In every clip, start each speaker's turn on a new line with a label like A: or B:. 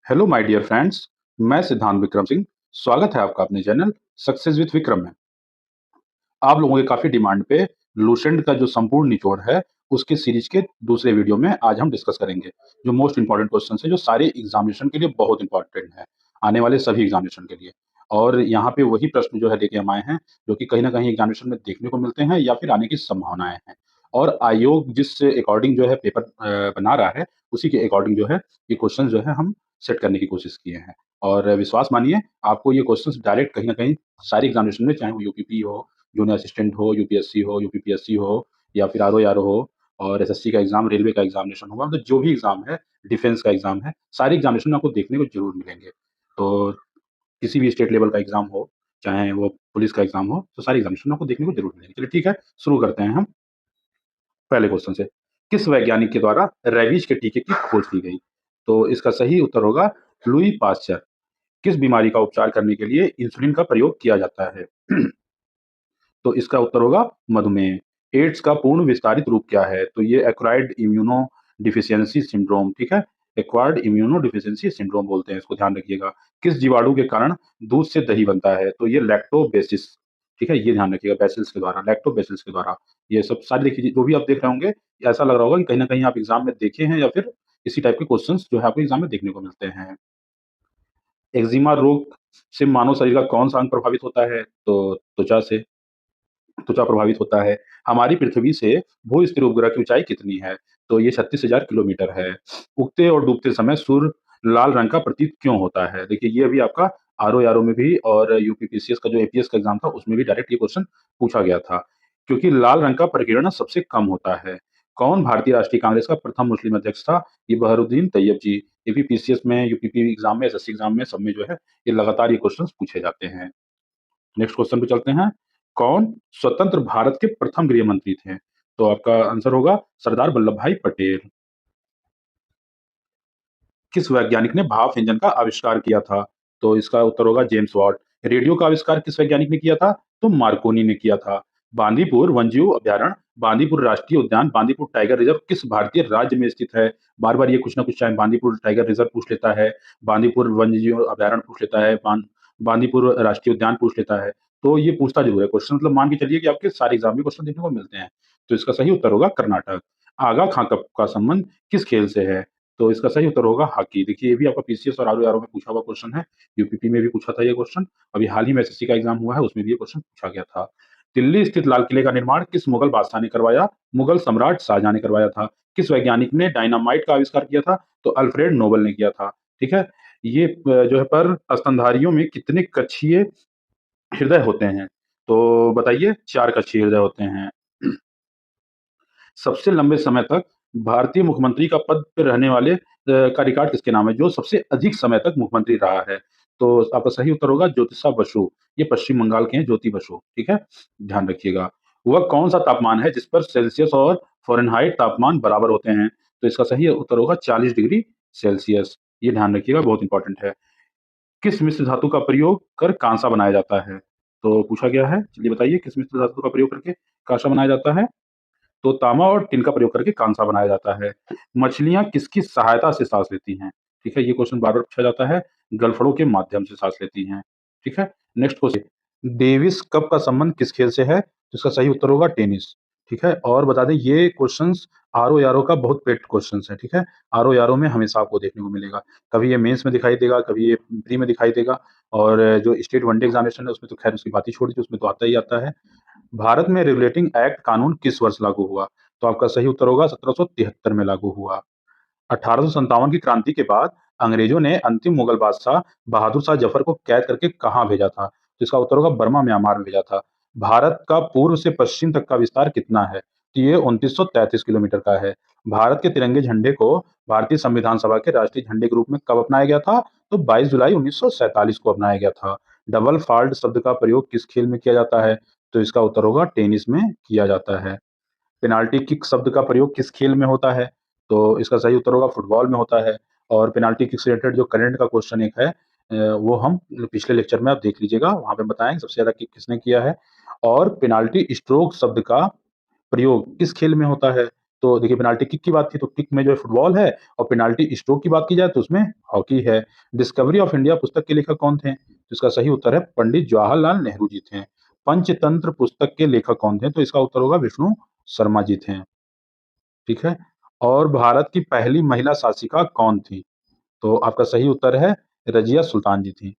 A: Hello my dear friends. मैं सिद्धांत विक्रम सिंह। स्वागत है आपका अपने चैनल सक्सेस विद विक्रम में। आप लोगों के काफी डिमांड पे लूसेंट का जो संपूर्ण निचोड़ है उसके सीरीज के दूसरे वीडियो में आज हम डिस्कस करेंगे जो मोस्ट इंपॉर्टेंट क्वेश्चन है जो सारे एग्जामिनेशन के लिए बहुत इंपॉर्टेंट है, आने वाले सभी एग्जामिनेशन के लिए। और यहाँ पे वही प्रश्न जो है लेके हम आए हैं जो कि कहीं ना कहीं एग्जामिनेशन में देखने को मिलते हैं या फिर आने की संभावनाएं हैं। और आयोग जिस अकॉर्डिंग जो है पेपर बना रहा है उसी के अकॉर्डिंग जो है ये क्वेश्चन जो है हम सेट करने की कोशिश किए हैं। और विश्वास मानिए, आपको ये क्वेश्चंस डायरेक्ट कहीं ना कहीं सारे एग्जामिनेशन में, चाहे वो यूपीपी हो, जूनियर असिस्टेंट हो, यूपीएससी हो, यूपीपीएससी हो या फिर आरओ हो, और एसएससी का एग्जाम, रेलवे का एग्जामिनेशन होगा, मतलब जो भी एग्जाम है, डिफेंस का एग्जाम है, सारे एग्जामिनेशन आपको देखने को जरूर मिलेंगे। तो किसी भी स्टेट लेवल का एग्जाम हो, चाहे वो पुलिस का एग्जाम हो, तो सारे एग्जामिनेशन आपको देखने को जरूर मिलेंगे। चलिए ठीक है, शुरू करते हैं हम पहले क्वेश्चन से। किस वैज्ञानिक के द्वारा रेबीज के टीके की खोज की गई? तो इसका सही उत्तर होगा लुई पास्चर। किस बीमारी का उपचार करने के लिए इंसुलिन का प्रयोग किया जाता है? तो इसका उत्तर होगा मधुमेह। एड्स का पूर्ण विस्तारित रूप क्या है? तो ये एक्वायर्ड इम्यूनो डिफिशियंसी सिंड्रोम, ठीक है, एक्वायर्ड इम्यूनो डिफिशियंसी सिंड्रोम बोलते हैं इसको, ध्यान रखिएगा। किस जीवाणु के कारण दूध से दही बनता है? तो ये लैक्टोबेसिस, ठीक है, ये ध्यान रखिएगा, बेसिल्स के द्वारा, लैक्टोबेसिल्स के द्वारा। ये सब सारी देखिए जो भी आप देख रहे होंगे, ऐसा लग रहा होगा कि कहीं ना कहीं आप एग्जाम में देखे हैं या फिर इसी टाइप के क्वेश्चंस जो है आपको एग्जाम में देखने को मिलते हैं। एक्जिमा रोग से मानव शरीर का कौन सा अंग प्रभावित होता है? तो त्वचा प्रभावित होता है। हमारी पृथ्वी से भू स्थिर उपग्रह की ऊंचाई कितनी है? तो ये 36,000 किलोमीटर है। उगते और डूबते समय सूर्य लाल रंग का प्रतीत क्यों होता है? देखिए ये भी आपका आरओ में भी और यूपीपीसीएस का जो एपीएस का एग्जाम था उसमें भी डायरेक्ट ये क्वेश्चन पूछा गया था, क्योंकि लाल रंग का प्रकीर्णन सबसे कम होता है। कौन भारतीय राष्ट्रीय कांग्रेस का प्रथम मुस्लिम अध्यक्ष था? ये बहरुद्दीन तैयब जी। एपीपीसीएस में, यूपीपी एग्जाम में, एसएससी एग्जाम में, सब में जो है ये लगातार ये क्वेश्चन पूछे जाते हैं। नेक्स्ट क्वेश्चन पे चलते हैं। कौन स्वतंत्र भारत के प्रथम गृह मंत्री थे? तो आपका आंसर होगा सरदार वल्लभ भाई पटेल। किस वैज्ञानिक ने भाप इंजन का आविष्कार किया था? तो इसका उत्तर होगा जेम्स वाट। रेडियो का आविष्कार किस वैज्ञानिक ने किया था? तो मार्कोनी ने किया था। बांदीपुर वन्यजीव अभयारण्य, बांदीपुर राष्ट्रीय उद्यान, बांदीपुर टाइगर रिजर्व किस भारतीय राज्य में स्थित है? बार बार ये कुछ ना कुछ, चाहे बांदीपुर टाइगर रिजर्व पूछ लेता है, बांदीपुर वन्यजीव अभयारण्य पूछ लेता है, बांदीपुर राष्ट्रीय उद्यान पूछ लेता है। तो ये पूछता जरूर है क्वेश्चन, मतलब मान के चलिए कि आपके सारे एग्जाम में क्वेश्चन देखने को मिलते हैं। तो इसका सही उत्तर होगा कर्नाटक। आगा खां का संबंध किस खेल से है? तो इसका सही उत्तर होगा हॉकी। देखिए ये भी आपका पीसीएस और आरओ में पूछा हुआ क्वेश्चन है। यूपीपी में भी पूछा था ये क्वेश्चन। अभी हाल ही में एसएससी का एग्जाम हुआ है, उसमें भी ये क्वेश्चन पूछा गया था। दिल्ली स्थित लाल किले का निर्माण किस मुगल बादशाह ने करवाया? मुगल सम्राट शाहजहां ने करवाया था। किस वैज्ञानिक ने डायनामाइट का आविष्कार किया था? तो अल्फ्रेड नोबल ने किया था। ठीक है। ये जो है पर स्तनधारियों में कितने कक्षीय हृदय होते हैं? तो बताइए, 4 कक्षीय हृदय होते हैं। सबसे लंबे समय तक भारतीय मुख्यमंत्री का पद पे रहने वाले का रिकॉर्ड किसके नाम है? जो सबसे अधिक समय तक मुख्यमंत्री रहा है। तो आपका सही उत्तर होगा ज्योतिषा बसु। ये पश्चिम बंगाल के हैं, ज्योति बसु, ठीक है? ध्यान रखिएगा। वह कौन-सा तापमान है जिस पर सेल्सियस और फ़ारेनहाइट तापमान बराबर होते हैं? तो इसका सही उत्तर होगा 40 डिग्री सेल्सियस। ये ध्यान रखिएगा, बहुत इंपॉर्टेंट है। किस मिश्र धातु का प्रयोग कर कांसा बनाया जाता है? तो पूछा गया है, चलिए बताइए किस मिश्र धातु का प्रयोग करके कांसा बनाया जाता है? तो तांबा और टिन का प्रयोग करके कांसा बनाया जाता है। मछलियाँ किसकी सहायता से साँस लेती हैं? ठीक है, ये क्वेश्चन बार-बार पूछा जाता है। गलफड़ों के माध्यम से साँस लेती हैं। ठीक है, नेक्स्ट क्वेश्चन। डेविस कप का संबंध किस खेल से है? तो इसका सही उत्तर होगा टेनिस। ठीक है, और बता दें ये क्वेश्चंस आरओ का बहुत पेट क्वेश्चंस है। ठीक है, आरओ में हमेशा आपको देखने को मिलेगा। कभी ये मेंस में दिखाई देगा, कभी ये प्री में दिखाई देगा, और जो स्टेट वनडे एग्जामिनेशन है उसमें तो खैर उसकी बात ही छोड़ दीजिए, उसमें तो आता ही आता है। भारत में रेगुलेटिंग एक्ट कानून किस वर्ष लागू हुआ? तो आपका सही उत्तर होगा 1773 में लागू हुआ। 1857 की क्रांति के बाद अंग्रेजों ने अंतिम मुगल बादशाह बहादुर शाह जफर को कैद करके कहाँ भेजा था? तो इसका उत्तर होगा बर्मा, म्यांमार में भेजा था। भारत का पूर्व से पश्चिम तक का विस्तार कितना है? तो ये 2933 किलोमीटर का है। भारत के तिरंगे झंडे को भारतीय संविधान सभा के राष्ट्रीय झंडे के रूप में कब अपनाया गया था? तो 22 जुलाई 1947 को अपनाया गया था। डबल फाल्ट शब्द का प्रयोग किस खेल में किया जाता है? तो इसका उत्तर होगा टेनिस में किया जाता है। पेनाल्टी किक शब्द का प्रयोग किस खेल में होता है? तो इसका सही उत्तर होगा फुटबॉल में होता है। और पेनाल्टी किक से रिलेटेड जो करंट का क्वेश्चन एक है, वो हम पिछले लेक्चर में आप देख लीजिएगा, वहाँ पे बताएँगे सबसे ज़्यादा किक किसने किया है। और पेनाल्टी स्ट्रोक शब्द का प्रयोग किस खेल में होता है? तो देखिए पेनाल्टी किक की बात थी, तो किक में जो है फुटबॉल है और पेनाल्टी स्ट्रोक की बात की जाए तो उसमें हॉकी है। डिस्कवरी ऑफ इंडिया पुस्तक के लेखक कौन थे? तो इसका सही उत्तर है पंडित जवाहरलाल नेहरू जी थे। पंचतंत्र पुस्तक के लेखक कौन थे? तो इसका उत्तर होगा विष्णु शर्मा जी थे। ठीक है? और भारत की पहली महिला शासिका कौन थी? तो आपका सही उत्तर है रज़िया सुल्तान जी थी।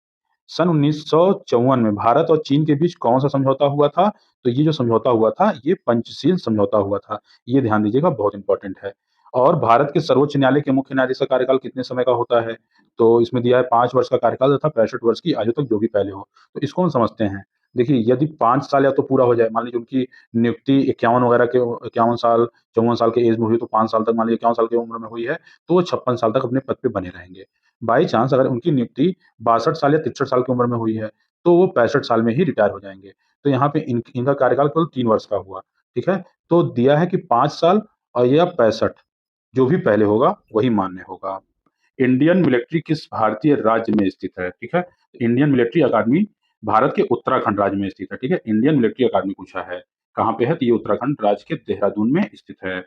A: सन 1954 में भारत और चीन के बीच कौन-सा समझौता हुआ था? तो ये जो समझौता हुआ था, ये पंचशील समझौता हुआ था। ये ध्यान दीजिएगा, बहुत इम्पोर्टेंट है। और भारत के सर्वोच्च न्यायालय के मुख्य न्यायाधीश का कार्यकाल कितने समय का होता है? तो इसमें दिया है 5 वर्ष का कार्यकाल तथा 65 वर्ष की आयु तक जो भी पहले हो। तो इसको हम समझते हैं। देखिए, यदि 5 साल या तो पूरा हो जाए, मान लीजिए उनकी नियुक्ति 51 वगैरह के 51 साल, 54 साल के एज में हुई, तो 5 साल तक मान लीजिए 51 साल की उम्र में हुई है, तो वो 56 साल तक अपने पद पे बने रहेंगे। बाई चांस अगर उनकी नियुक्ति 62 साल या 63 साल की उम्र में हुई है, तो वो 65 साल में ही रिटायर हो जाएँगे। तो यहाँ पे इनका कार्यकाल केवल 3 वर्ष का हुआ, ठीक है? तो दिया है कि 5 साल और या 65, जो भी पहले होगा वही मान्य होगा। इंडियन मिलिट्री किस भारतीय राज्य में स्थित है? ठीक है? इंडियन मिलिट्री अकादमी भारत के उत्तराखंड राज्य में स्थित है, ठीक है? इंडियन मिलिट्री अकादमी पूछा है, कहाँ पे है? तो ये उत्तराखंड राज्य के देहरादून में स्थित है।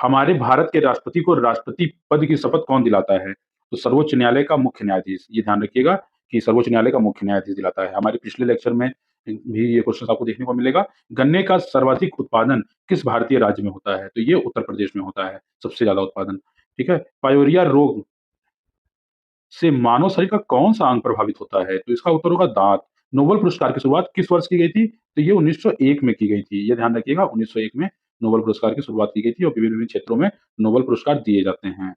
A: हमारे भारत के राष्ट्रपति को राष्ट्रपति पद की शपथ कौन दिलाता है? तो सर्वोच्च न्यायालय का मुख्य न्यायाधीश। ये ध्यान रखिएगा कि सर्वोच्च न्यायालय का मुख्य न्यायाधीश दिलाता है। हमारे पिछले लेक्चर में भी ये क्वेश्चन आपको देखने को मिलेगा। गन्ने का सर्वाधिक उत्पादन किस भारतीय राज्य में होता है? तो ये उत्तर प्रदेश में होता है, सबसे ज़्यादा उत्पादन, ठीक है? पायोरिया रोग से मानव शरीर का कौन-सा अंग प्रभावित होता है? तो इसका उत्तर होगा दाँत। नोबेल पुरस्कार की शुरुआत किस वर्ष की गई थी? तो ये 1901 में की गई थी। ये ध्यान रखिएगा, 1901 में नोबेल पुरस्कार की शुरुआत की गई थी और विभिन्न-विभिन्न क्षेत्रों में नोबेल पुरस्कार दिए जाते हैं।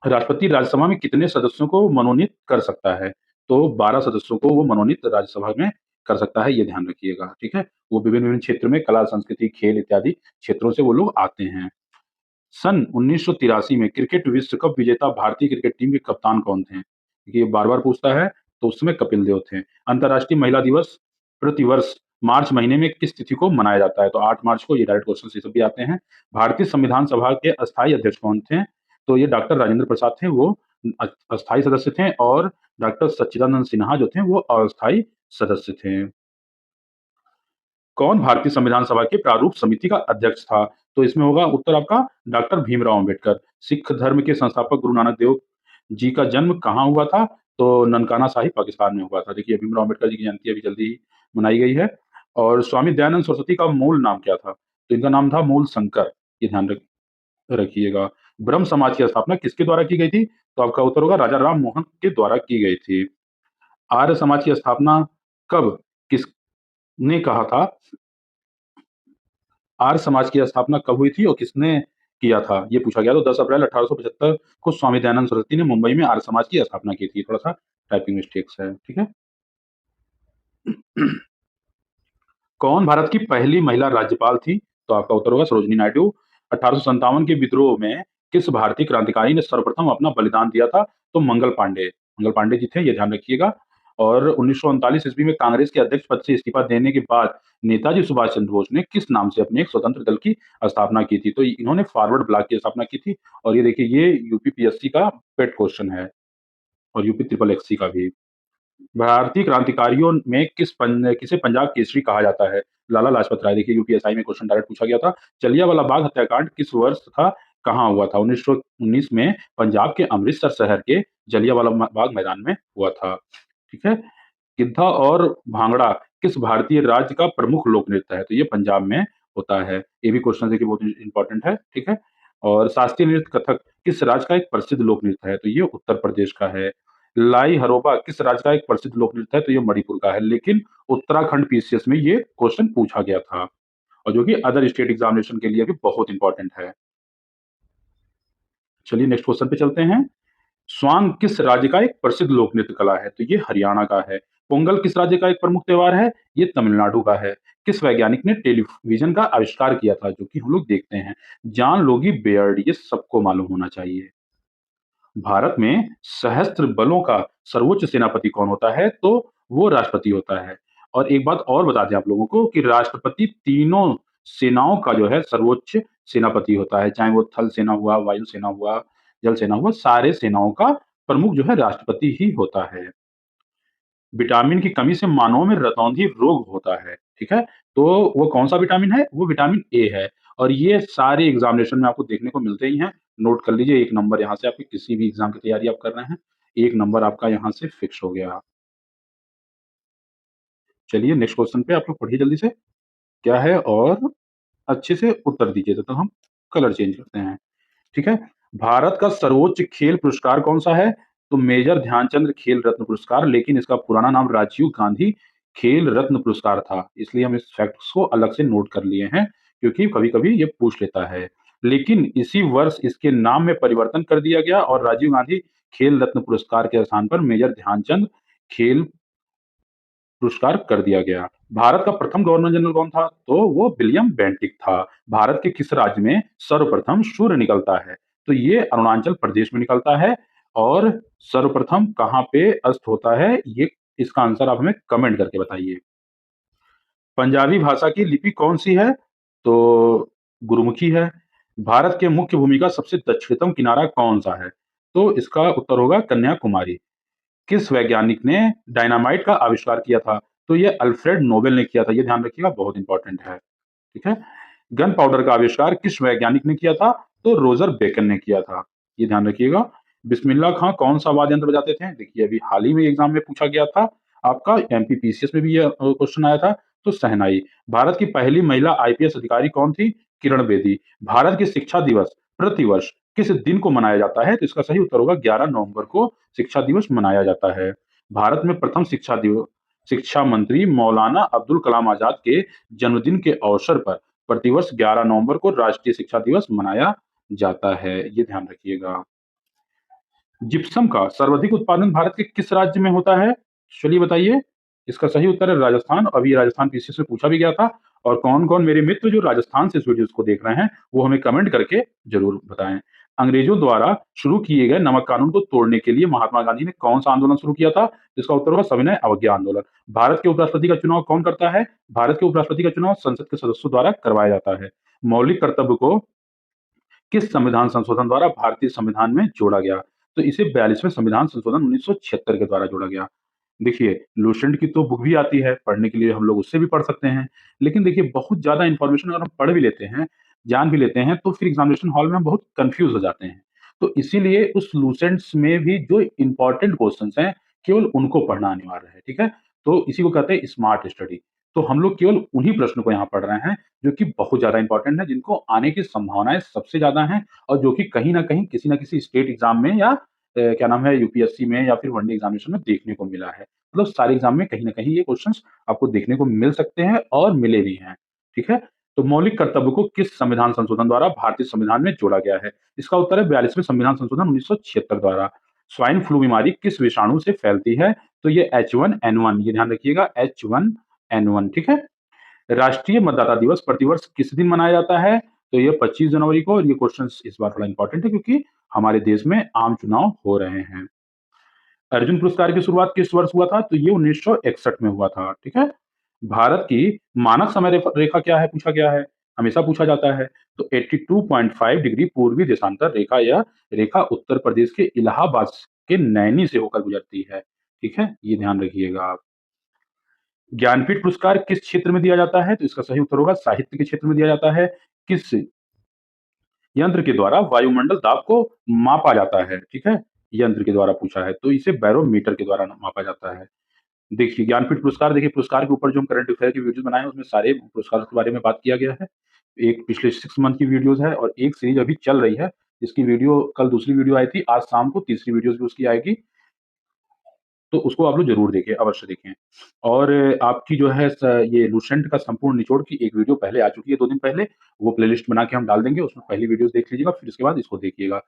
A: राष्ट्रपति राज्यसभा में कितने सदस्यों को मनोनीत कर सकता है? तो 12 सदस्यों को वो मनोनीत राज्यसभा में कर सकता है, ये ध्यान रखिएगा, ठीक है? वो विभिन्न-विभिन्न क्षेत्र में कला, संस्कृति, खेल इत्यादि क्षेत्रों से वो लोग आते हैं। सन 1983 में क्रिकेट विश्व कप विजेता भारतीय क्रिकेट टीम के कप्तान कौन थे? ये बार-बार पूछता है, तो उस समय कपिल देव थे। अंतर्राष्ट्रीय महिला दिवस प्रतिवर्ष मार्च महीने में किस तिथि को मनाया जाता है? तो 8 मार्च को, ये डायरेक्ट क्वेश्चन ये सब भी आते हैं। भारतीय संविधान सभा के अस्थायी अध्यक्ष कौन थे? तो ये डॉक्टर राजेंद्र प्रसाद थे, वो अस्थायी सदस्य थे और डॉक्टर सच्चिदानंद सिन्हा जो थे, वो अस्थायी सदस्य थे। कौन भारतीय संविधान सभा के प्रारूप समिति का अध्यक्ष था? तो इसमें होगा उत्तर आपका डॉक्टर भीमराव अम्बेडकर। सिख धर्म के संस्थापक गुरु नानक देव जी का जन्म कहाँ हुआ था? तो ननकाना साहिब पाकिस्तान में हुआ था। देखिए भीमराव अम्बेडकर जी की जयंती अभी जल्दी ही मनाई गई है। और स्वामी दयानंद सरस्वती का मूल नाम क्या था? तो इनका नाम था मूल शंकर। ये ध्यान रखिएगा। ब्रह्म समाज की स्थापना किसके द्वारा की गई थी? तो आपका उत्तर होगा राजा राम मोहन के द्वारा की गई थी। आर्य समाज की स्थापना कब किसने कहा था? आर्य समाज की स्थापना कब हुई थी और किसने किया था? ये पूछा गया। तो 10 अप्रैल 1875 को स्वामी दयानंद सरस्वती ने मुंबई में आर्य समाज की स्थापना की थी। थोड़ा-सा टाइपिंग मिस्टेक्स है, ठीक है? कौन भारत की पहली महिला राज्यपाल थी? तो आपका उत्तर होगा सरोजिनी नायडू। 1857 के विद्रोह में किस भारतीय क्रांतिकारी ने सर्वप्रथम अपना बलिदान दिया था? तो मंगल पांडे। मंगल पांडे जी थे, ये ध्यान रखिएगा। और 1939 ईस्वी में कांग्रेस के अध्यक्ष पद से इस्तीफा देने के बाद नेताजी सुभाष चंद्र बोस ने किस नाम से अपने एक स्वतंत्र दल की स्थापना की थी? तो इन्होंने फॉरवर्ड ब्लॉक की स्थापना की थी और ये देखिए ये यूपीपीएससी का पेट क्वेश्चन है और यूपी ट्रिपल एससी का भी। भारतीय क्रांतिकारियों में किसे पंजाब केसरी कहा जाता है? लाला लाजपत राय। देखिए यूपीएसआई में क्वेश्चन डायरेक्ट पूछा गया था। जलियांवाला बाग हत्याकांड किस वर्ष तथा कहाँ हुआ था? 1919 में पंजाब के अमृतसर शहर के जलियांवाला बाग मैदान में हुआ था। ठीक है? गिद्धा और भांगड़ा किस भारतीय राज्य का प्रमुख लोक नृत्य है? तो ये पंजाब में होता है। ये भी क्वेश्चन देखिए बहुत इंपॉर्टेंट है, ठीक है? और शास्त्रीय नृत्य कथक किस राज्य का एक प्रसिद्ध लोक नृत्य है? तो ये उत्तर प्रदेश का है। लाई हरोबा किस राज्य का एक प्रसिद्ध लोक नृत्य है? तो ये मणिपुर का है। लेकिन उत्तराखंड पीसीएस में ये क्वेश्चन पूछा गया था और जो कि अदर स्टेट एग्जामिनेशन के लिए भी बहुत इंपॉर्टेंट है। चलिए नेक्स्ट क्वेश्चन पे चलते हैं। स्वांग किस राज्य का एक प्रसिद्ध लोक नृत्य कला है? तो ये हरियाणा का है। पोंगल किस राज्य का एक प्रमुख त्योहार है? ये तमिलनाडु का है। किस वैज्ञानिक ने टेलीविजन का आविष्कार किया था? जो कि हम लोग देखते हैं। जॉन लोगी बेयर्ड, ये सबको मालूम होना चाहिए। भारत में सशस्त्र बलों का सर्वोच्च सेनापति कौन होता है? तो वो राष्ट्रपति होता है। और एक बात और बता दें आप लोगों को कि राष्ट्रपति तीनों सेनाओं का जो है सर्वोच्च सेनापति होता है। चाहे वो थल सेना हुआ, वायु सेना हुआ, जल सेना हुआ, सारे सेनाओं का प्रमुख जो है राष्ट्रपति ही होता है। विटामिन की कमी से मानव में रतौंधी रोग होता है। ठीक है? तो वो कौन-सा विटामिन है? वो विटामिन ए है और ये सारे एग्ज़ामिनेशन में आपको देखने को मिलते ही हैं। नोट कर लीजिए 1 नंबर यहाँ से आपकी किसी भी एग्ज़ाम की तैयारी आप कर रहे हैं, 1 नंबर आपका यहाँ से फिक्स हो गया। चलिए नेक्स्ट क्वेश्चन पे आप लोग पढ़िए जल्दी से, क्या है और अच्छे से उत्तर दीजिए, तब तक हम कलर चेंज करते हैं। ठीक है? भारत का सर्वोच्च खेल पुरस्कार कौन-सा है? तो मेजर ध्यानचंद खेल रत्न पुरस्कार, लेकिन इसका पुराना नाम राजीव गांधी खेल रत्न पुरस्कार था। इसलिए हम इस फैक्ट्स को अलग से नोट कर लिए हैं, क्योंकि कभी-कभी ये पूछ लेता है। लेकिन इसी वर्ष इसके नाम में परिवर्तन कर दिया गया और राजीव गांधी खेल रत्न पुरस्कार के स्थान पर मेजर ध्यानचंद खेल पुरस्कार कर दिया गया। भारत का प्रथम गवर्नर जनरल कौन था? तो वो विलियम बेंटिक था। भारत के किस राज्य में सर्वप्रथम सूर्य निकलता है? तो ये अरुणाचल प्रदेश में निकलता है और सर्वप्रथम कहाँ पे अस्त होता है? ये इसका आंसर आप हमें कमेंट करके बताइए। पंजाबी भाषा की लिपि कौन-सी है? तो गुरुमुखी है। भारत के मुख्य भूमि का सबसे दक्षिणतम किनारा कौन-सा है? तो इसका उत्तर होगा कन्याकुमारी। किस वैज्ञानिक ने डायनामाइट का आविष्कार किया था? तो ये अल्फ्रेड नोबेल ने किया था, ये ध्यान रखिएगा बहुत इंपॉर्टेंट है, ठीक है? गन पाउडर का आविष्कार किस वैज्ञानिक ने किया था? तो रोजर बेकन ने किया था, ये ध्यान रखिएगा। बिस्मिल्लाह खां कौन-सा वाद्य यंत्र बजाते थे? देखिए अभी हाल ही में एग्ज़ाम में पूछा गया था, आपका एमपीपीसीएस में भी ये क्वेश्चन आया था, तो शहनाई। भारत की पहली महिला आईपीएस अधिकारी कौन थी? किरण बेदी। भारत की शिक्षा दिवस प्रतिवर्ष किस दिन को मनाया जाता है? तो इसका सही उत्तर होगा 11 नवंबर को शिक्षा दिवस मनाया जाता है। भारत में प्रथम शिक्षा मंत्री मौलाना अब्दुल कलाम आजाद के जन्मदिन के अवसर पर प्रतिवर्ष 11 नवंबर को राष्ट्रीय शिक्षा दिवस मनाया जाता है, ये ध्यान रखिएगा। जिप्सम का सर्वाधिक उत्पादन भारत के किस राज्य में होता है? चलिए बताइए। इसका सही उत्तर है राजस्थान। अभी राजस्थान पीसीएस में पूछा भी गया था और कौन-कौन मेरे मित्र जो राजस्थान से इस वीडियोज़ को देख रहे हैं, वो हमें कमेंट करके ज़रूर बताएँ। अंग्रेजों द्वारा शुरू किए गए नमक कानून को तोड़ने के लिए महात्मा गांधी ने कौन-सा आंदोलन शुरू किया था? इसका उत्तर होगा सविनय अवज्ञा आंदोलन। भारत के उपराष्ट्रपति का चुनाव कौन करता है? भारत के उपराष्ट्रपति का चुनाव संसद के सदस्यों द्वारा करवाया जाता है। मौलिक कर्तव्य को किस संविधान संशोधन द्वारा भारतीय संविधान में जोड़ा गया? तो इसे 42वें संविधान संशोधन 1976 के द्वारा जोड़ा गया। देखिए, लुसेंट की तो बुक भी आती है, पढ़ने के लिए हम लोग उससे भी पढ़ सकते हैं। लेकिन देखिए, बहुत ज़्यादा इन्फॉर्मेशन अगर हम पढ़ भी लेते हैं, जान भी लेते हैं, तो फिर एग्ज़ामिनेशन हॉल में हम बहुत कन्फ्यूज़ हो जाते हैं। तो इसीलिए उस लुसेंट्स में भी जो इम्पोर्टेंट क्वेश्चन्स हैं, केवल उनको पढ़ना अनिवार्य है, ठीक है? तो इसी को कहते हैं स्मार्ट स्टडी। तो हम लोग केवल उन्हीं प्रश्नों को यहाँ पढ़ रहे हैं, जो कि बहुत ज़्यादा इम्पोर्टेंट है, जिनको आने की संभावनाएँ सबसे ज़्यादा हैं और जो कि कहीं न कहीं किसी न किसी स्टेट एग्ज़ाम में या क्या नाम है यूपीएससी में या फिर वनडे एग्ज़ामिनेशन में देखने को मिला है। मतलब सारे एग्ज़ाम में कहीं न कहीं ये क्वेश्चंस आपको देखने को मिल सकते हैं और मिले भी हैं, ठीक है? तो मौलिक कर्तव्य को किस संविधान संशोधन द्वारा भारतीय संविधान में जोड़ा गया है? इसका उत्तर है 42वें संविधान संशोधन 1976 द्वारा। स्वाइन फ्लू बीमारी किस विषाणु से फैलती है? तो ये H1N1 ये ध्यान रखिएगा H1N1 ठीक है? राष्ट्रीय मतदाता दिवस प्रतिवर्ष किस दिन मनाया जाता है? तो ये 25 जनवरी को और ये क्वेश्चंस इस बार थोड़ा इम्पोर्टेंट है क्योंकि हमारे देश में आम चुनाव हो रहे हैं। अर्जुन पुरस्कार की शुरुआत किस वर्ष हुआ था? तो ये 1961 में हुआ था, ठीक है? भारत की मानक समय रेखा क्या है पूछा गया है, हमेशा पूछा जाता है। तो 82.5 डिग्री पूर्वी देशांतर रेखा यह रेखा उत्तर प्रदेश के इलाहाबाद के नैनी से होकर गुजरती है, ठीक है? ये ध्यान रखिएगा आप। ज्ञानपीठ पुरस्कार किस क्षेत्र में दिया जाता है? तो इसका सही उत्तर होगा साहित्य के क्षेत्र में दिया जाता है। किस यंत्र के द्वारा वायुमंडल दाब को मापा जाता है, ठीक है? यंत्र के द्वारा पूछा है, तो इसे बैरोमीटर के द्वारा मापा जाता है। देखिए, ज्ञानपीठ पुरस्कार देखिए पुरस्कार के ऊपर जो हम करंट अफेयर की वीडियोज़ बनाए हैं, उसमें सारे पुरस्कारों के बारे में बात किया गया है। एक पिछले 6 मंथ की वीडियोज़ है और एक सीरीज़ अभी चल रही है, जिसकी वीडियो कल दूसरी वीडियो आई थी, आज शाम को तीसरी वीडियोज़ भी उसकी आएगी। तो उसको आप लोग ज़रूर देखें, अवश्य देखें। और आपकी जो है ये लुसेंट का संपूर्ण निचोड़ की एक वीडियो पहले आ चुकी है 2 दिन पहले, वो प्लेलिस्ट बना के हम डाल देंगे, उसमें पहली वीडियोज़ देख लीजिएगा, फिर उसके बाद इसको देखिएगा।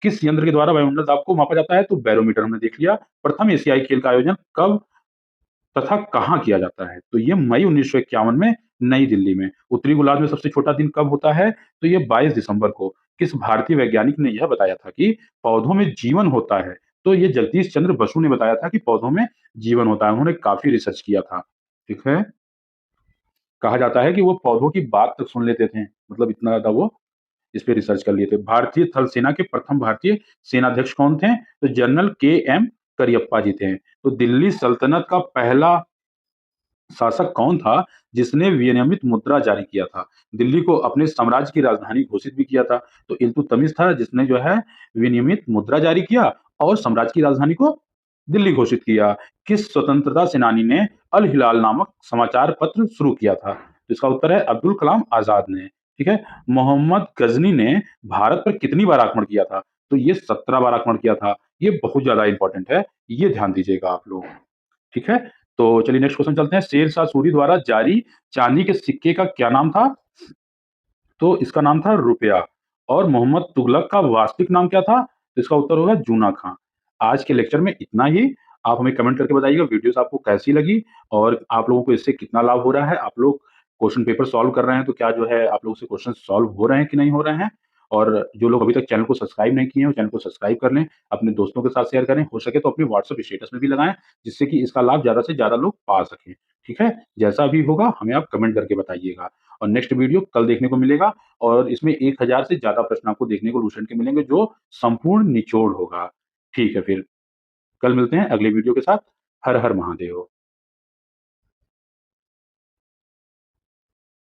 A: किस यंत्र के द्वारा वायुमंडल दाब को मापा जाता है? तो बैरोमीटर हमने देख लिया। प्रथम एशियाई खेल का आयोजन कब तथा कहाँ किया जाता है? तो ये मई 1951 में नई दिल्ली में। उत्तरी गोलार्ध में सबसे छोटा दिन कब होता है? तो ये 22 दिसंबर को। किस भारतीय वैज्ञानिक ने यह बताया था कि पौधों में जीवन होता है? तो ये जगदीश चंद्र बसु ने बताया था कि पौधों में जीवन होता है। उन्होंने काफ़ी रिसर्च किया था। ठीक है? कहा जाता है कि वो पौधों की बात तक सुन लेते थे। मतलब इतना ज़्यादा वो इस पे रिसर्च कर लिए थे। भारतीय थल सेना के प्रथम भारतीय सेनाध्यक्ष कौन थे? तो जनरल के एम करियप्पा जी थे। तो दिल्ली सल्तनत का पहला शासक कौन था जिसने विनियमित मुद्रा जारी किया था? दिल्ली को अपने साम्राज्य की राजधानी घोषित भी किया था। तो इल्तुतमिश था जिसने जो है विनियमित मुद्रा जारी किया और साम्राज्य की राजधानी को दिल्ली घोषित किया। किस स्वतंत्रता सेनानी ने अल हिलाल नामक समाचार पत्र शुरू किया था? तो इसका उत्तर है अब्दुल कलाम आज़ाद ने, ठीक है? मोहम्मद गज़नी ने भारत पर कितनी बार आक्रमण किया था? तो ये 17 बार आक्रमण किया था। ये बहुत ज़्यादा इम्पोर्टेंट है, ये ध्यान दीजिएगा आप लोग। ठीक है? तो चलिए नेक्स्ट क्वेश्चन चलते हैं। शेर शाह सूरी द्वारा जारी चांदी के सिक्के का क्या नाम था? तो इसका नाम था रुपया। और मोहम्मद तुगलक का वास्तविक नाम क्या था? तो इसका उत्तर होगा जूना खां। आज के लेक्चर में इतना ही। आप हमें कमेंट करके बताइएगा वीडियोज़ आपको कैसी लगी और आप लोगों को इससे कितना लाभ हो रहा है? आप लोग क्वेश्चन पेपर सॉल्व कर रहे हैं तो क्या जो है आप लोगों से क्वेश्चन सॉल्व हो रहे हैं कि नहीं हो रहे हैं? और जो लोग अभी तक चैनल को सब्सक्राइब नहीं किए हैं, वो चैनल को सब्सक्राइब कर लें, अपने दोस्तों के साथ शेयर करें, हो सके तो अपने व्हाट्सएप स्टेटस में भी लगाएँ, जिससे कि इसका लाभ ज़्यादा से ज़्यादा लोग पा सकें। ठीक है? जैसा भी होगा हमें आप कमेंट करके बताइएगा। और नेक्स्ट वीडियो कल देखने को मिलेगा और इसमें 1000 से ज़्यादा प्रश्न आपको देखने को लूसेंट के मिलेंगे जो संपूर्ण निचोड़ होगा। ठीक है फिर, कल मिलते हैं अगले वीडियो के साथ। हर हर महादेव!